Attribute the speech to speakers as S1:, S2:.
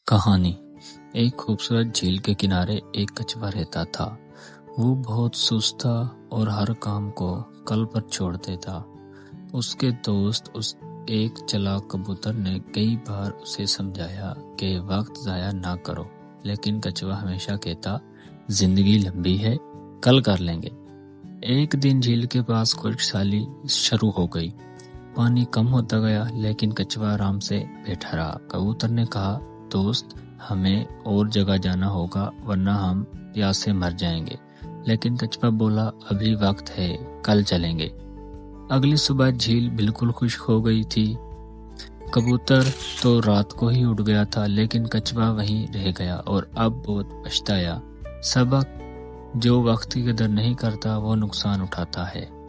S1: कहानी। एक खूबसूरत झील के किनारे एक कछुआ रहता था। वो बहुत सुस्त था और हर काम को कल पर छोड़ देता। उसके दोस्त उस एक चालाक कबूतर ने कई बार उसे समझाया कि वक्त जाया ना करो, लेकिन कछुआ हमेशा कहता, जिंदगी लंबी है, कल कर लेंगे। एक दिन झील के पास खुशहाली शुरू हो गई। पानी कम होता गया, लेकिन कछुआ आराम से बैठा रहा। कबूतर ने कहा, दोस्त, हमें और जगह जाना होगा, वरना हम प्यास से मर जाएंगे। लेकिन कछुआ बोला, अभी वक्त है, कल चलेंगे। अगली सुबह झील बिल्कुल खुश्क हो गई थी। कबूतर तो रात को ही उड़ गया था, लेकिन कछुआ वहीं रह गया और अब बहुत पछताया। सबक, जो वक्त की कदर नहीं करता वो नुकसान उठाता है।